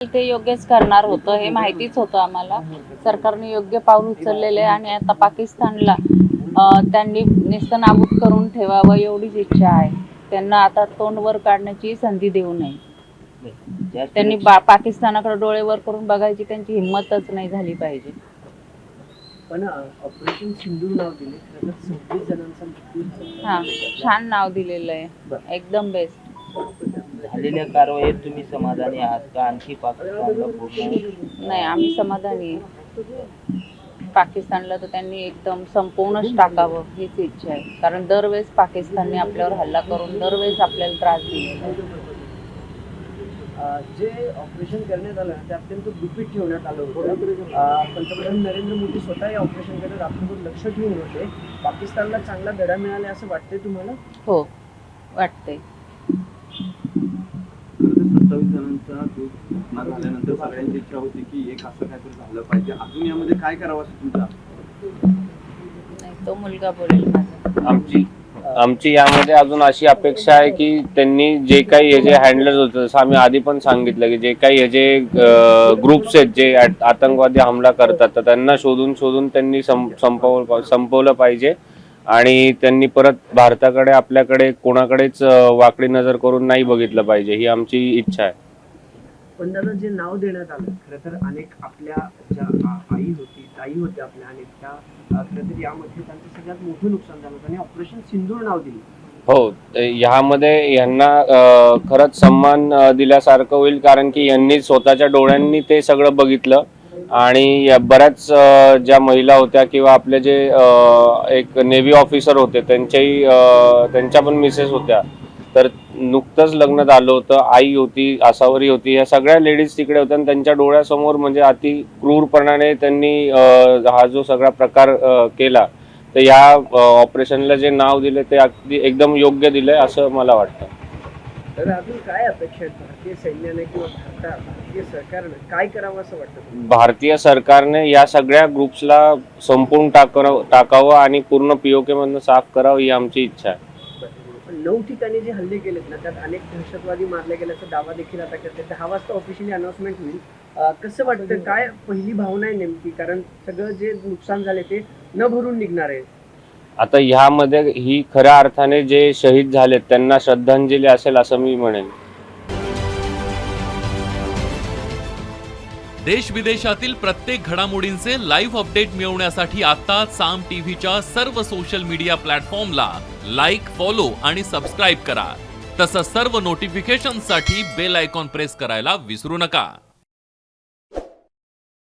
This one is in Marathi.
ते योग्यच करणार होतं हे माहितीच होतं आम्हाला. सरकारने योग्य पाऊल उचललेले आणि आता पाकिस्तानला त्यांनी नेस्तनाबूत करून ठेवावं एवढीच इच्छा आहे. त्यांना आता तोंड वर काढण्याची संधी देऊ नये. त्यांनी पाकिस्तानाकडे डोळे वर करून बघायची त्यांची हिंमतच नाही झाली पाहिजे. पण ऑपरेशन सिंधूर नाव दिले, खरं तर 26 जणांचा मृत्यू झाला. हा, छान नाव दिलेलं आहे, एकदम बेस्ट. झालेल्या कारवाईत तुम्ही समाधानी आहात का? आणखी पाकिस्तानला पूर्ण नाही, आम्ही समाधानी आहे. पाकिस्तानला तर त्यांनी एकदम संपवूनच टाकावं हीच इच्छा आहे. कारण दरवेळेस पाकिस्तानने आपल्यावर हल्ला करून दरवेळेस आपल्याला त्रास दिलेला आहे. जे ऑपरेशन करण्यात आलं ते अत्यंत गुपित ठेवण्यात आलं होतं. पंतप्रधान नरेंद्र मोदी स्वतः या ऑपरेशनकडे रात्रभर लक्ष ठेवून होते. पाकिस्तानला चांगला धडा मिळाला असं वाटतंय तुम्हाला? हो, वाटतंय. 27 जणांचा घटना झाल्यानंतर सगळ्यांची इच्छा होती की एक असं काहीतरी झालं पाहिजे. अजून यामध्ये काय करावं असं तुमचा? नाही, तो मुलगा बोलेल माझा. आमची यामध्ये अजून अशी अपेक्षा आहे की त्यांनी जे काही हे जे हँडलर्स होतं, जसं आम्ही आधी पण सांगितलं की जे काही हे जे ग्रुप्स आहेत जे आतंकवादी हमला करतात, तर त्यांना शोधून त्यांनी संपवलं पाहिजे. आणि त्यांनी परत भारताकडे आपल्याकडे कोणाकडेच वाकडी नजर करून नाही बघितलं पाहिजे, ही आमची इच्छा आहे. पण दादा, जे नाव देण्यात आलं, खरं तर अनेक आपल्या ज्या ताई होत्या आपल्या, अनेक त्या खरं तर यामध्ये त्यांचं सगळ्यात मोठं नुकसान झालं आणि ऑपरेशन सिंधूर नाव दिलं. हो, ह्यामध्ये यांना खरंच सन्मान दिल्यासारखं होईल, कारण की यांनी स्वतःच्या डोळ्यांनी ते सगळं बघितलं. आणि बऱ्याच ज्या महिला होत्या किंवा आपले जे एक नेव्ही ऑफिसर होते त्यांच्या पण मिसेस होत्या, तर नुकतंच लग्न झालं होतं, आई होती, आसावरी होती, ह्या सगळ्या लेडीज तिकडे होत्या आणि त्यांच्या डोळ्यासमोर म्हणजे अति क्रूरपणाने त्यांनी हा जो सगळा प्रकार केला. तर ह्या ऑपरेशनला जे नाव दिले ते अगदी एकदम योग्य दिलंय असं मला वाटतं. तर अजून काय अपेक्षा आहेत भारतीय सैन्याने किंवा भारतीय सरकारने काय करावं असं वाटतं? भारतीय सरकारने या सगळ्या ग्रुप्सला संपवून टाकावं आणि पूर्ण POK मधनं साफ करावं, ही आमची इच्छा आहे. 9 ठिकाणी जे हल्ले केलेत ना, त्यात अनेक दहशतवादी मारले गेल्याचा दावा देखील आता करते. 10 वाजता ऑफिशियली अनाउन्समेंट होईल. कसं वाटतं, काय पहिली भावना आहे नेमकी? कारण सगळं जे नुकसान झाले ते न भरून निघणार आहे. आता ह्यामध्ये ही खऱ्या अर्थाने जे शहीद झालेत त्यांना श्रद्धांजली असेल असं मी म्हणेन. देश विदेशातील प्रत्येक घडामोडींचे लाईव्ह अपडेट मिळवण्यासाठी आता साम टीव्हीच्या सर्व सोशल मीडिया प्लॅटफॉर्मला लाईक, फॉलो आणि सबस्क्राईब करा. तसंच सर्व नोटिफिकेशनसाठी बेल आयकॉन प्रेस करायला विसरू नका.